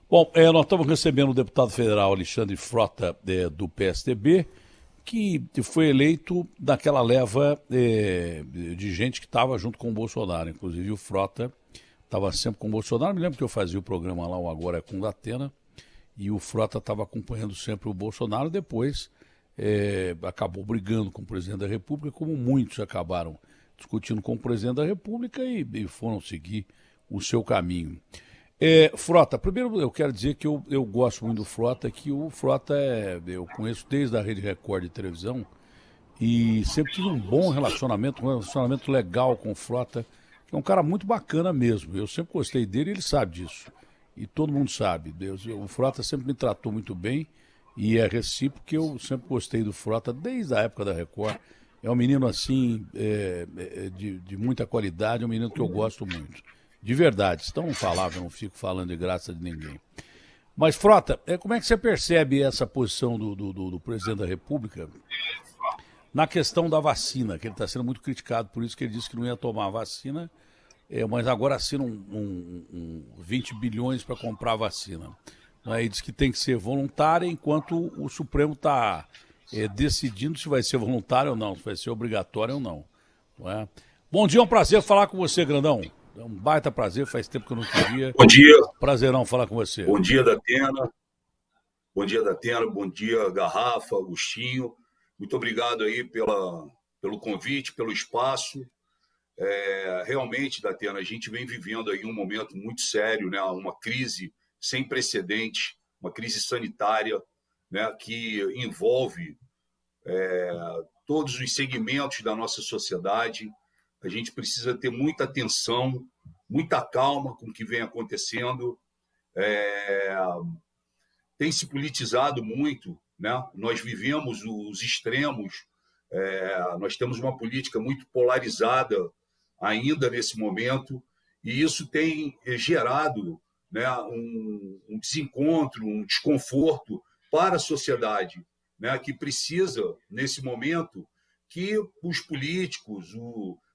Bom, nós estamos recebendo o deputado federal Alexandre Frota, do PSDB, que foi eleito daquela leva de gente que estava junto com o Bolsonaro. Inclusive o Frota estava sempre com o Bolsonaro. Me lembro que eu fazia o programa lá, o Agora é com o Datena, e o Frota estava acompanhando sempre o Bolsonaro. Depois acabou brigando com o presidente da República, como muitos acabaram discutindo com o presidente da República e foram seguir o seu caminho. Frota, primeiro eu quero dizer que eu gosto muito do Frota, que o Frota eu conheço desde a Rede Record de televisão e sempre tive um bom relacionamento, um relacionamento legal com o Frota, que é um cara muito bacana mesmo. Eu sempre gostei dele e ele sabe disso. E todo mundo sabe. O Frota sempre me tratou muito bem e é recíproco que eu sempre gostei do Frota desde a época da Record. É um menino assim, de muita qualidade, é um menino que eu gosto muito. De verdade, se não falava, eu não fico falando de graça de ninguém. Mas, Frota, como é que você percebe essa posição do presidente da República na questão da vacina, que ele está sendo muito criticado por isso, que ele disse que não ia tomar a vacina, mas agora assina 20 bilhões para comprar a vacina. E diz que tem que ser voluntária, enquanto o Supremo está decidindo se vai ser voluntário ou não, se vai ser obrigatório ou não. Não é? Bom dia, é um prazer falar com você, grandão. É um baita prazer, faz tempo que eu não te via. Bom dia. Prazerão falar com você. Bom dia, Datena. Bom dia, Datena. Bom dia, Garrafa, Agostinho. Muito obrigado aí pelo convite, pelo espaço. Realmente, Datena, a gente vem vivendo aí um momento muito sério, né? Uma crise sem precedentes, uma crise sanitária, né? Que envolve todos os segmentos da nossa sociedade. A gente precisa ter muita atenção, muita calma com o que vem acontecendo. Tem se politizado muito, né? Nós vivemos os extremos, nós temos uma política muito polarizada ainda nesse momento, e isso tem gerado, né, um desencontro, um desconforto para a sociedade, né, que precisa, nesse momento, que os políticos,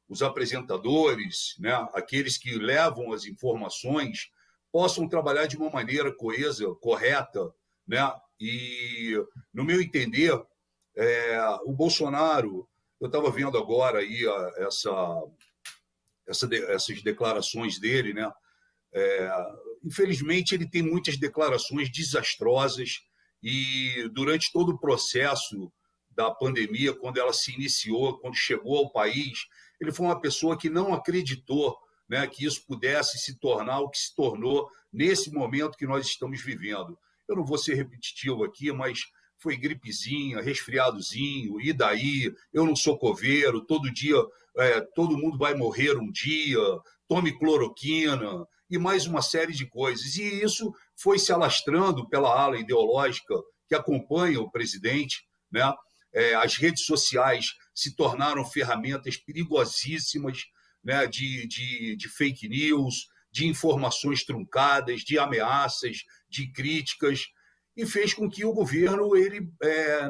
os apresentadores, né, aqueles que levam as informações, possam trabalhar de uma maneira coesa, correta, né? E, no meu entender, o Bolsonaro, eu estava vendo agora aí essas declarações dele, né? Infelizmente, ele tem muitas declarações desastrosas e, durante todo o processo da pandemia, quando ela se iniciou, quando chegou ao país, ele foi uma pessoa que não acreditou, né, que isso pudesse se tornar o que se tornou nesse momento que nós estamos vivendo. Eu não vou ser repetitivo aqui, mas foi gripezinha, resfriadozinho, e daí? Eu não sou coveiro, todo dia todo mundo vai morrer um dia, tome cloroquina, e mais uma série de coisas. E isso foi se alastrando pela ala ideológica que acompanha o presidente, né? As redes sociais se tornaram ferramentas perigosíssimas, né, de fake news, de informações truncadas, de ameaças, de críticas, e fez com que o governo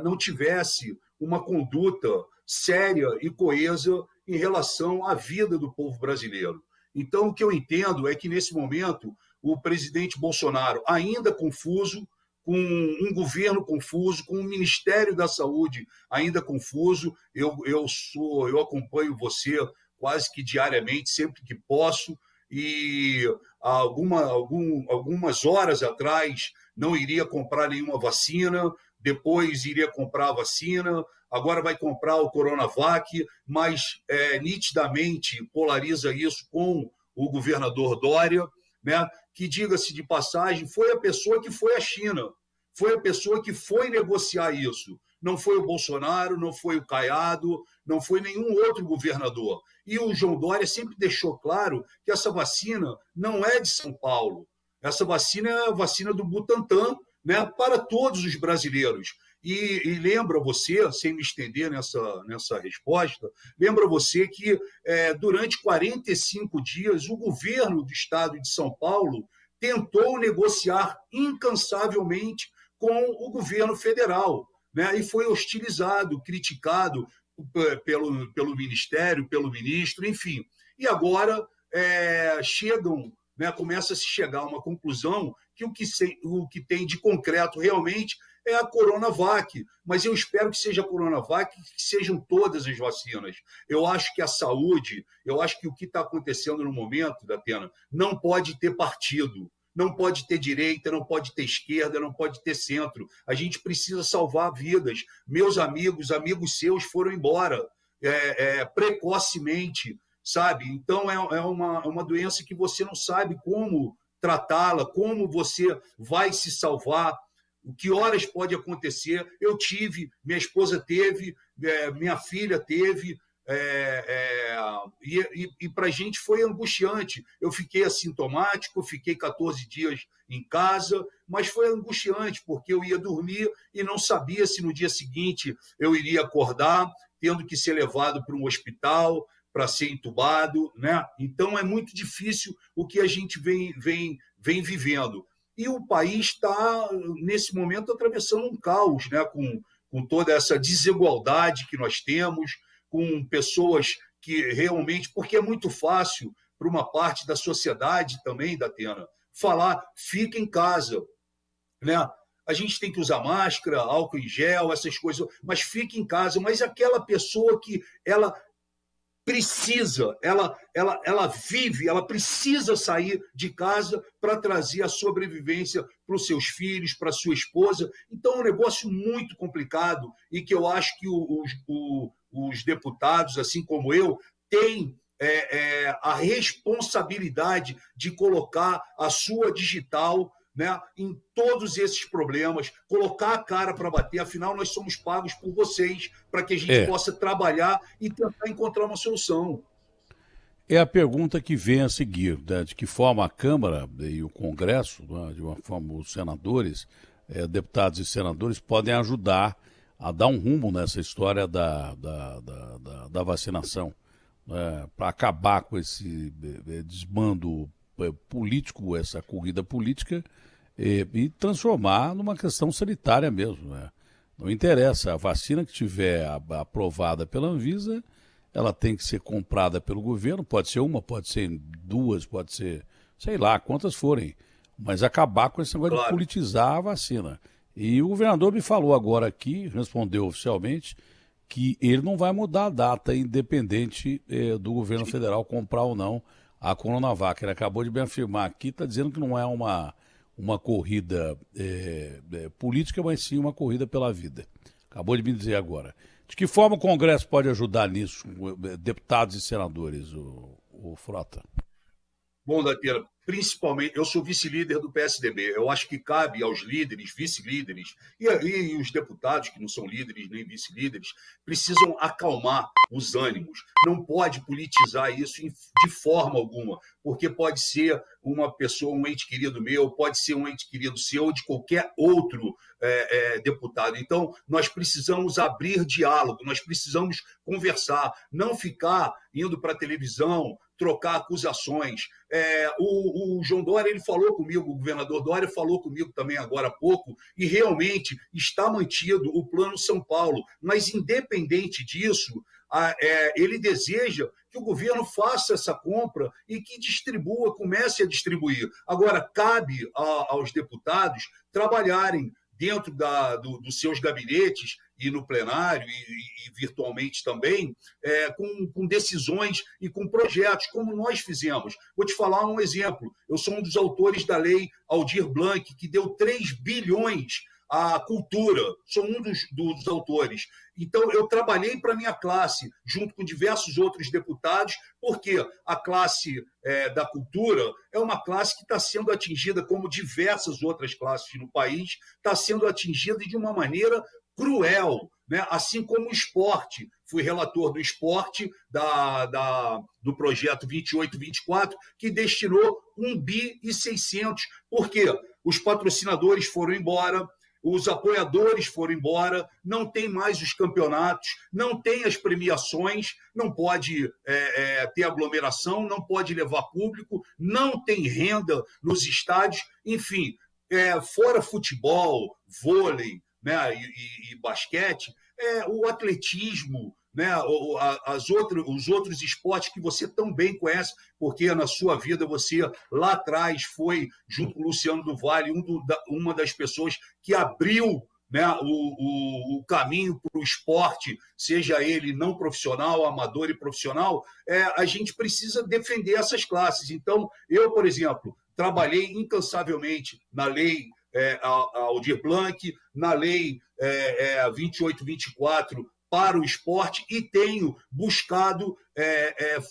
não tivesse uma conduta séria e coesa em relação à vida do povo brasileiro. Então, o que eu entendo é que, nesse momento, o presidente Bolsonaro, ainda confuso, com um governo confuso, com um Ministério da Saúde ainda confuso. Eu acompanho você quase que diariamente, sempre que posso, e algumas horas atrás não iria comprar nenhuma vacina, depois iria comprar a vacina, agora vai comprar o Coronavac, mas nitidamente polariza isso com o governador Dória, né? Que, diga-se de passagem, foi a pessoa que foi à China, foi a pessoa que foi negociar isso. Não foi o Bolsonaro, não foi o Caiado, não foi nenhum outro governador. E o João Dória sempre deixou claro que essa vacina não é de São Paulo. Essa vacina é a vacina do Butantan, né, para todos os brasileiros. E lembra você, sem me estender nessa resposta, lembra você que durante 45 dias o governo do estado de São Paulo tentou negociar incansavelmente com o governo federal, né? E foi hostilizado, criticado pelo Ministério, pelo ministro, enfim. E agora chegam, né, começa a se chegar a uma conclusão que o que tem de concreto realmente é a Coronavac, mas eu espero que seja a Coronavac, que sejam todas as vacinas. Eu acho que a saúde, eu acho que o que está acontecendo no momento, Datena, não pode ter partido, não pode ter direita, não pode ter esquerda, não pode ter centro. A gente precisa salvar vidas. Meus amigos seus foram embora precocemente, sabe? Então é uma doença que você não sabe como tratá-la, como você vai se salvar, o que horas pode acontecer. Eu tive, minha esposa teve, minha filha teve, e para a gente foi angustiante. Eu fiquei assintomático, fiquei 14 dias em casa, mas foi angustiante, porque eu ia dormir e não sabia se no dia seguinte eu iria acordar, tendo que ser levado para um hospital, para ser entubado, né? Então é muito difícil o que a gente vem vivendo. E o país está, nesse momento, atravessando um caos, né? Com toda essa desigualdade que nós temos, com pessoas que realmente... Porque é muito fácil para uma parte da sociedade também, Datena, falar, fica em casa, né? A gente tem que usar máscara, álcool em gel, essas coisas, mas fica em casa. Mas aquela pessoa que ela precisa, ela vive, ela precisa sair de casa para trazer a sobrevivência para os seus filhos, para a sua esposa. Então é um negócio muito complicado e que eu acho que os deputados, assim como eu, têm a responsabilidade de colocar a sua digital, né, em todos esses problemas, colocar a cara para bater, afinal nós somos pagos por vocês, para que a gente possa trabalhar e tentar encontrar uma solução. É a pergunta que vem a seguir, né? De que forma a Câmara e o Congresso, né, de uma forma os senadores, deputados e senadores, podem ajudar a dar um rumo nessa história da vacinação, né, para acabar com esse desmando político, essa corrida política, e transformar numa questão sanitária mesmo, né? Não interessa, a vacina que tiver aprovada pela Anvisa, ela tem que ser comprada pelo governo, pode ser uma, pode ser duas, pode ser, sei lá, quantas forem, mas acabar com esse negócio de politizar a vacina. E o governador me falou agora aqui, respondeu oficialmente, que ele não vai mudar a data, independente do governo federal comprar ou não a Coronavac. Ele acabou de me afirmar aqui, está dizendo que não é uma corrida política, mas sim uma corrida pela vida. Acabou de me dizer agora. De que forma o Congresso pode ajudar nisso, deputados e senadores, o Frota? Bom, Datena, principalmente, eu sou vice-líder do PSDB. Eu acho que cabe aos líderes, vice-líderes e os deputados, que não são líderes nem vice-líderes, precisam acalmar os ânimos. Não pode politizar isso de forma alguma, porque pode ser uma pessoa, um ente querido meu, pode ser um ente querido seu ou de qualquer outro deputado. Então, nós precisamos abrir diálogo, nós precisamos conversar, não ficar indo para a televisão, trocar acusações. O João Dória, ele falou comigo, o governador Dória falou comigo também agora há pouco, e realmente está mantido o Plano São Paulo. Mas, independente disso, ele deseja que o governo faça essa compra e que distribua, comece a distribuir. Agora, cabe aos deputados trabalharem dentro dos seus gabinetes e no plenário e virtualmente também, com decisões e com projetos, como nós fizemos. Vou te falar um exemplo. Eu sou um dos autores da lei Aldir Blanc, que deu 3 bilhões à cultura. Sou um dos autores. Então, eu trabalhei para a minha classe, junto com diversos outros deputados, porque a classe da cultura é uma classe que está sendo atingida, como diversas outras classes no país, está sendo atingida de uma maneira cruel, né? Assim como o esporte. Fui relator do esporte do projeto 28-24, que destinou 1,6 bi. Por quê? Os patrocinadores foram embora, os apoiadores foram embora, não tem mais os campeonatos, não tem as premiações, não pode ter aglomeração, não pode levar público, não tem renda nos estádios, enfim, fora futebol, vôlei, né, e basquete, o atletismo, né, os outros esportes que você tão bem conhece, porque na sua vida você lá atrás foi, junto com o Luciano do Vale, uma das pessoas que abriu, né, o caminho para o esporte, seja ele não profissional, amador e profissional. A gente precisa defender essas classes. Então, eu, por exemplo, trabalhei incansavelmente na lei Aldir Blanc, na lei 2824 para o esporte, e tenho buscado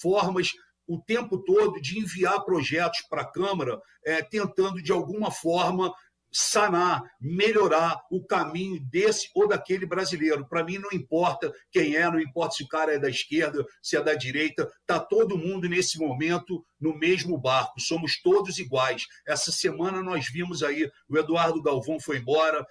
formas o tempo todo de enviar projetos para a Câmara, tentando, de alguma forma, sanar, melhorar o caminho desse ou daquele brasileiro. Para mim, não importa quem é, não importa se o cara é da esquerda, se é da direita, está todo mundo, nesse momento, no mesmo barco. Somos todos iguais. Essa semana nós vimos aí, o Eduardo Galvão foi embora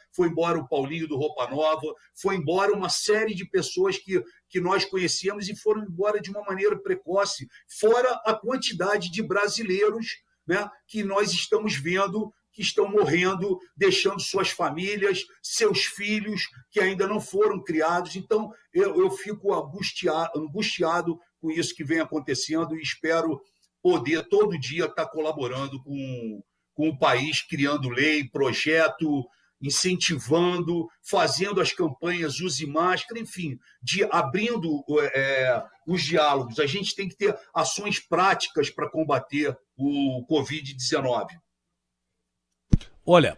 o Paulinho do Roupa Nova, foi embora uma série de pessoas que nós conhecíamos e foram embora de uma maneira precoce, fora a quantidade de brasileiros, né, que nós estamos vendo que estão morrendo, deixando suas famílias, seus filhos, que ainda não foram criados. Então, eu fico angustiado com isso que vem acontecendo e espero poder, todo dia, estar colaborando com o país, criando lei, projeto, incentivando, fazendo as campanhas Use Máscara, enfim, abrindo os diálogos. A gente tem que ter ações práticas para combater o Covid-19. Olha,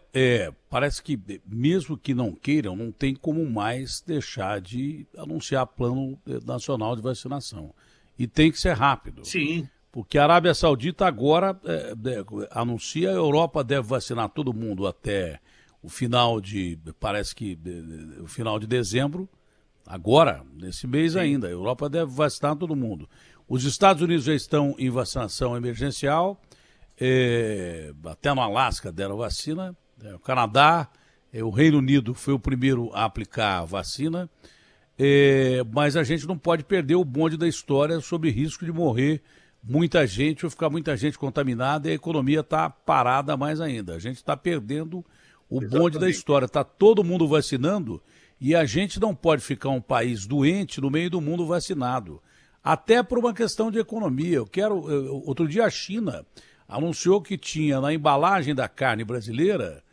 parece que mesmo que não queiram, não tem como mais deixar de anunciar plano nacional de vacinação. E tem que ser rápido. Sim. Porque a Arábia Saudita agora anuncia, a Europa deve vacinar todo mundo até o final o final de dezembro, agora, nesse mês. Sim. Ainda. A Europa deve vacinar todo mundo. Os Estados Unidos já estão em vacinação emergencial. Até no Alasca deram vacina, o Canadá, o Reino Unido foi o primeiro a aplicar a vacina, mas a gente não pode perder o bonde da história sobre risco de morrer muita gente ou ficar muita gente contaminada, e a economia está parada mais ainda. A gente está perdendo o bonde da história, está todo mundo vacinando e a gente não pode ficar um país doente no meio do mundo vacinado, até por uma questão de economia. Outro dia a China anunciou que tinha na embalagem da carne brasileira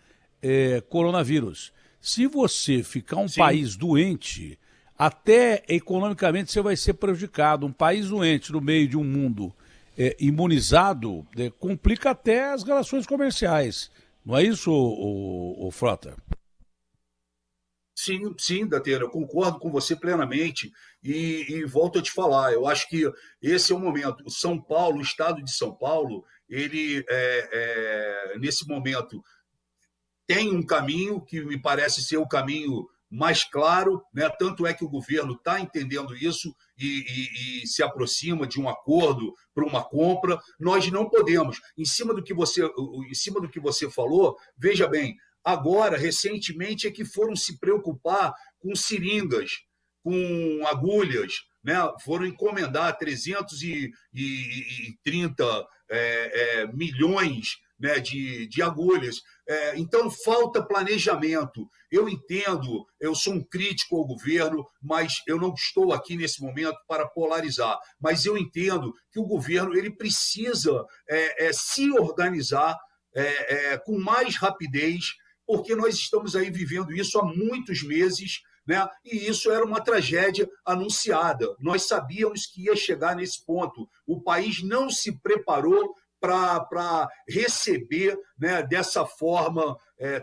coronavírus. Se você ficar um Sim. país doente, até economicamente você vai ser prejudicado. Um país doente no meio de um mundo imunizado complica até as relações comerciais. Não é isso, o Frota? Sim, Datena, eu concordo com você plenamente e volto a te falar, eu acho que esse é o momento. O São Paulo, o estado de São Paulo, ele, nesse momento, tem um caminho que me parece ser o caminho mais claro, né? Tanto é que o governo está entendendo isso e se aproxima de um acordo para uma compra. Nós não podemos, em cima do que você falou, veja bem, agora, recentemente, é que foram se preocupar com seringas, com agulhas, né? Foram encomendar 330 milhões, né, de agulhas. Então, falta planejamento. Eu entendo, eu sou um crítico ao governo, mas eu não estou aqui nesse momento para polarizar. Mas eu entendo que o governo ele precisa se organizar com mais rapidez, porque nós estamos aí vivendo isso há muitos meses, né? E isso era uma tragédia anunciada. Nós sabíamos que ia chegar nesse ponto. O país não se preparou para receber, né, dessa forma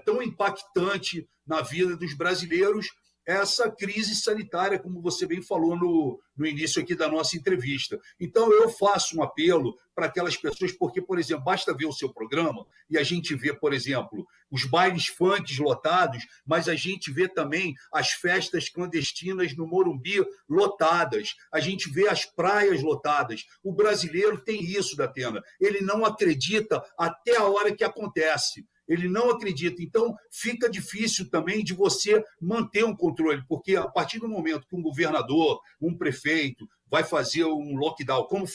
tão impactante na vida dos brasileiros essa crise sanitária, como você bem falou no início aqui da nossa entrevista. Então, eu faço um apelo para aquelas pessoas, porque, por exemplo, basta ver o seu programa e a gente vê, por exemplo, os bailes funk lotados, mas a gente vê também as festas clandestinas no Morumbi lotadas, a gente vê as praias lotadas. O brasileiro tem isso, Datena, ele não acredita até a hora que acontece. Ele não acredita. Então, fica difícil também de você manter um controle, porque a partir do momento que um governador, um prefeito, vai fazer um lockdown, como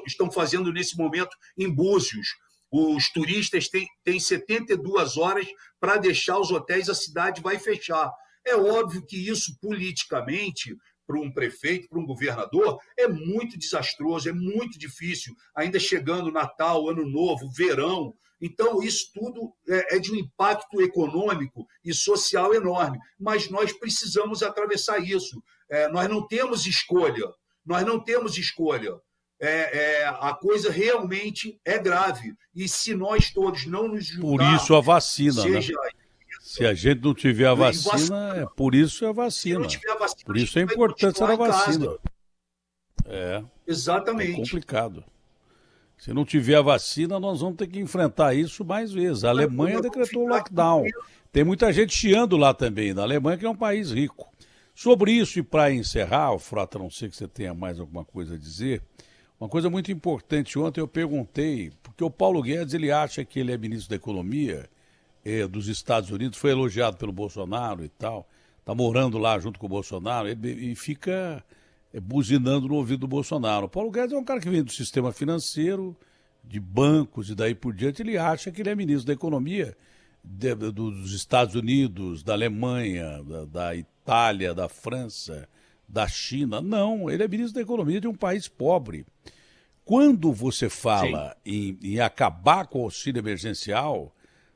estão fazendo nesse momento em Búzios, os turistas têm 72 horas para deixar os hotéis, a cidade vai fechar. É óbvio que isso, politicamente, para um prefeito, para um governador, é muito desastroso, é muito difícil, ainda chegando Natal, Ano Novo, verão. Então, isso tudo é de um impacto econômico e social enorme, mas nós precisamos atravessar isso. Nós não temos escolha, nós não temos escolha. A coisa realmente é grave. E se nós todos não nos Por juntarmos, isso a vacina, seja... né? Se a gente não tiver a vacina, vacina, por isso é a se não vacina. tiver a vacina, Por a isso a gente vai importância da continuar em vacina. casa. É Exatamente. complicado. Se não tiver a vacina, nós vamos ter que enfrentar isso mais vezes. A Alemanha decretou lockdown. Tem muita gente chiando lá também, na Alemanha, que é um país rico. Sobre isso, e para encerrar, Frota, a não sei que você tenha mais alguma coisa a dizer, uma coisa muito importante, ontem eu perguntei, porque o Paulo Guedes, ele acha que ele é ministro da Economia dos Estados Unidos, foi elogiado pelo Bolsonaro e tal, está morando lá junto com o Bolsonaro, e fica buzinando no ouvido do Bolsonaro. O Paulo Guedes é um cara que vem do sistema financeiro, de bancos e daí por diante, ele acha que ele é ministro da Economia dos Estados Unidos, da Alemanha, da Itália, da França, da China. Não, ele é ministro da Economia de um país pobre. Quando você fala em acabar com o auxílio emergencial,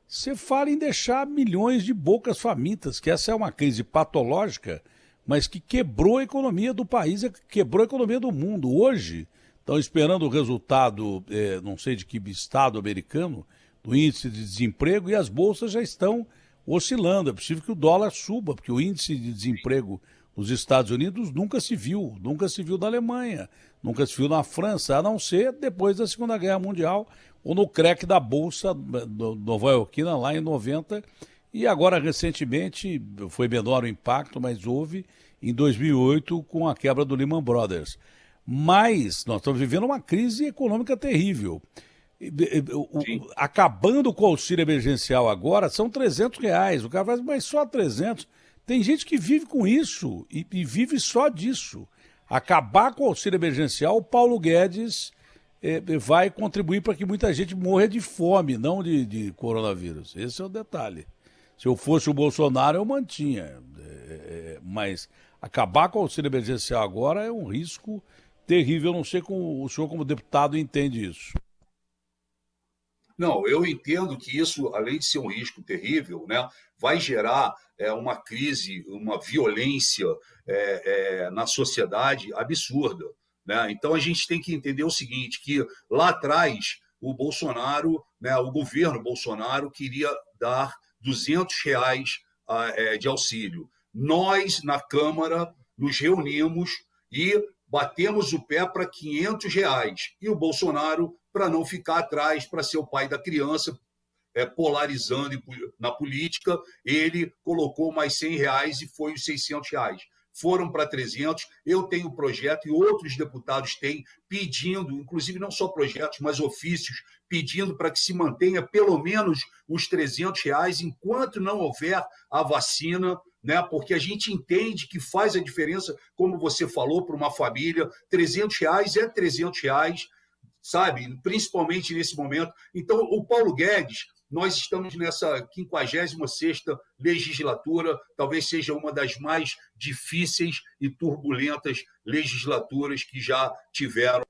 você fala em deixar milhões de bocas famintas, que essa é uma crise patológica, mas que quebrou a economia do país, quebrou a economia do mundo. Hoje, estão esperando o resultado, não sei de que estado americano, do índice de desemprego, e as bolsas já estão oscilando. É possível que o dólar suba, porque o índice de desemprego nos Estados Unidos nunca se viu na Alemanha, nunca se viu na França, a não ser depois da Segunda Guerra Mundial, ou no crack da Bolsa nova-iorquina lá em 90, e agora recentemente, foi menor o impacto, mas houve em 2008 com a quebra do Lehman Brothers. Mas nós estamos vivendo uma crise econômica terrível. Acabando com o auxílio emergencial agora, são R$300. O cara fala, mas só 300? Tem gente que vive com isso e vive só disso. Acabar com o auxílio emergencial, o Paulo Guedes vai contribuir para que muita gente morra de fome, não de coronavírus. Esse é o detalhe. Se eu fosse o Bolsonaro, eu mantinha. Mas acabar com o auxílio emergencial agora é um risco terrível. Eu não sei como o senhor, como deputado, entende isso. Não, eu entendo que isso, além de ser um risco terrível, né, vai gerar uma crise, uma violência na sociedade absurda. Né? Então, a gente tem que entender o seguinte, que lá atrás o Bolsonaro, né, o governo Bolsonaro queria dar R$200 de auxílio. Nós, na Câmara, nos reunimos e batemos o pé para R$500. E o Bolsonaro, para não ficar atrás, para ser o pai da criança, polarizando na política, ele colocou mais R$100 e foi os R$600. Foram para 300, eu tenho projeto e outros deputados têm, pedindo, inclusive não só projetos, mas ofícios, pedindo para que se mantenha pelo menos os R$300 enquanto não houver a vacina, né? Porque a gente entende que faz a diferença, como você falou, para uma família, R$300 é R$300, sabe? Principalmente nesse momento. Então, o Paulo Guedes, nós estamos nessa 56ª legislatura, talvez seja uma das mais difíceis e turbulentas legislaturas que já tiveram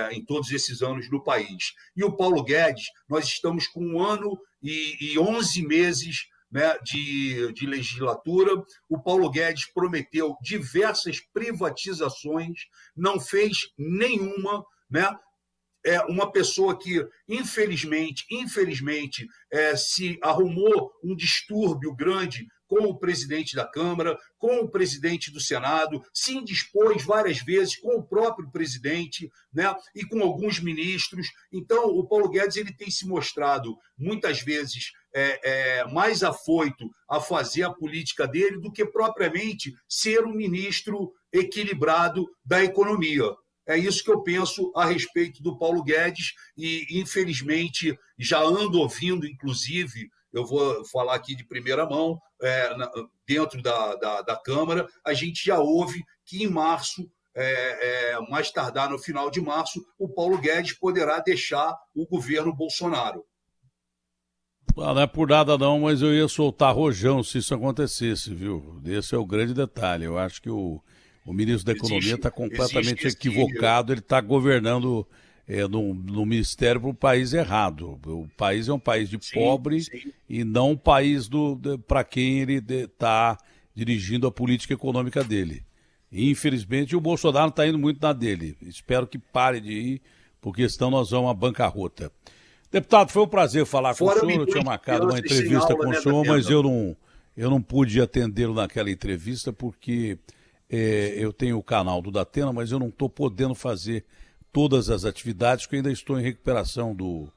em todos esses anos no país. E o Paulo Guedes, nós estamos com 1 ano e 11 meses, né, de legislatura. O Paulo Guedes prometeu diversas privatizações, não fez nenhuma, né? É uma pessoa que, infelizmente, se arrumou um distúrbio grande com o presidente da Câmara, com o presidente do Senado, se indispôs várias vezes com o próprio presidente, né, e com alguns ministros. Então, o Paulo Guedes ele tem se mostrado, muitas vezes, mais afoito a fazer a política dele do que propriamente ser um ministro equilibrado da economia. É isso que eu penso a respeito do Paulo Guedes e, infelizmente, já ando ouvindo, inclusive, eu vou falar aqui de primeira mão, dentro da Câmara, a gente já ouve que em março, mais tardar no final de março, o Paulo Guedes poderá deixar o governo Bolsonaro. Não é por nada não, mas eu ia soltar rojão se isso acontecesse, viu? Esse é o grande detalhe. Eu acho que o O ministro da Economia está completamente existe equivocado, ele está governando no ministério para o país errado. O país é um país de pobre sim. e não um país para quem ele está dirigindo a política econômica dele. E, infelizmente, o Bolsonaro está indo muito na dele. Espero que pare de ir, porque senão nós vamos à bancarrota. Deputado, foi um prazer falar com o senhor. Eu tinha marcado uma entrevista com o senhor, mas eu não pude atendê-lo naquela entrevista porque eu tenho o canal do Datena, mas eu não estou podendo fazer todas as atividades, porque ainda estou em recuperação do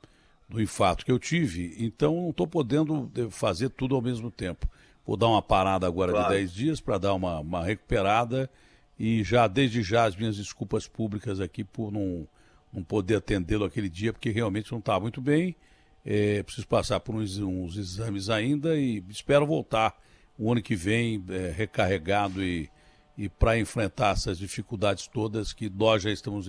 infarto que eu tive, então não estou podendo fazer tudo ao mesmo tempo. Vou dar uma parada agora de 10 dias para dar uma recuperada e desde já as minhas desculpas públicas aqui por não poder atendê-lo aquele dia, porque realmente não estava muito bem. Preciso passar por uns exames ainda e espero voltar o ano que vem recarregado e para enfrentar essas dificuldades todas que nós já estamos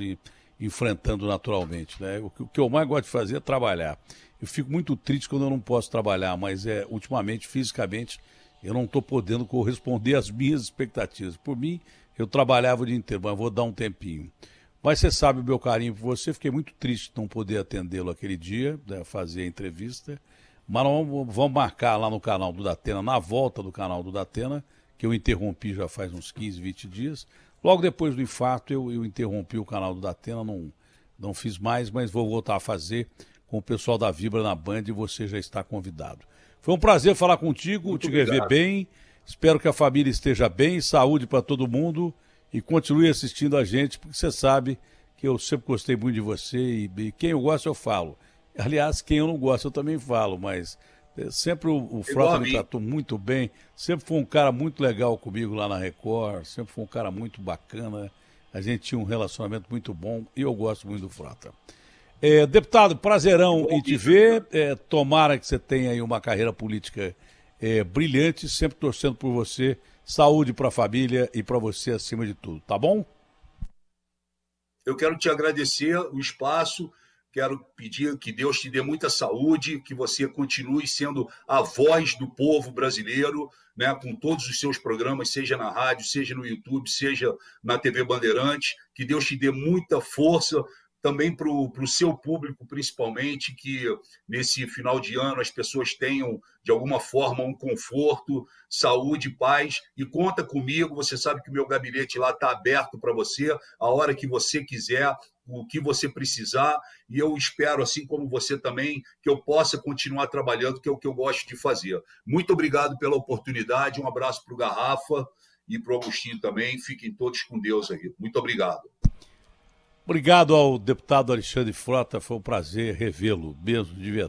enfrentando naturalmente, né? O que eu mais gosto de fazer é trabalhar. Eu fico muito triste quando eu não posso trabalhar, mas ultimamente, fisicamente, eu não estou podendo corresponder às minhas expectativas. Por mim, eu trabalhava o dia inteiro, mas vou dar um tempinho. Mas você sabe o meu carinho por você, fiquei muito triste de não poder atendê-lo aquele dia, né, fazer a entrevista. Mas nós vamos marcar lá no canal do Datena, na volta do canal do Datena, que eu interrompi já faz uns 15, 20 dias. Logo depois do infarto, eu interrompi o canal do Datena, não fiz mais, mas vou voltar a fazer com o pessoal da Vibra na Band e você já está convidado. Foi um prazer falar contigo, Muito te rever bem. Espero que a família esteja bem, saúde para todo mundo e continue assistindo a gente, porque você sabe que eu sempre gostei muito de você e quem eu gosto eu falo. Aliás, quem eu não gosto eu também falo, mas sempre o Frota me tratou muito bem, sempre foi um cara muito legal comigo lá na Record, sempre foi um cara muito bacana, a gente tinha um relacionamento muito bom e eu gosto muito do Frota. Deputado, prazerão em te ver, tomara que você tenha aí uma carreira política brilhante, sempre torcendo por você, saúde para a família e para você acima de tudo, tá bom? Eu quero te agradecer o espaço, quero pedir que Deus te dê muita saúde, que você continue sendo a voz do povo brasileiro, né, com todos os seus programas, seja na rádio, seja no YouTube, seja na TV Bandeirantes, que Deus te dê muita força, também para o seu público, principalmente, que nesse final de ano as pessoas tenham, de alguma forma, um conforto, saúde, paz, e conta comigo, você sabe que o meu gabinete lá está aberto para você, a hora que você quiser, o que você precisar, e eu espero, assim como você também, que eu possa continuar trabalhando, que é o que eu gosto de fazer. Muito obrigado pela oportunidade, um abraço para o Garrafa e para o Agostinho também, fiquem todos com Deus aí. Muito obrigado. Obrigado ao deputado Alexandre Frota, foi um prazer revê-lo, mesmo de verdade.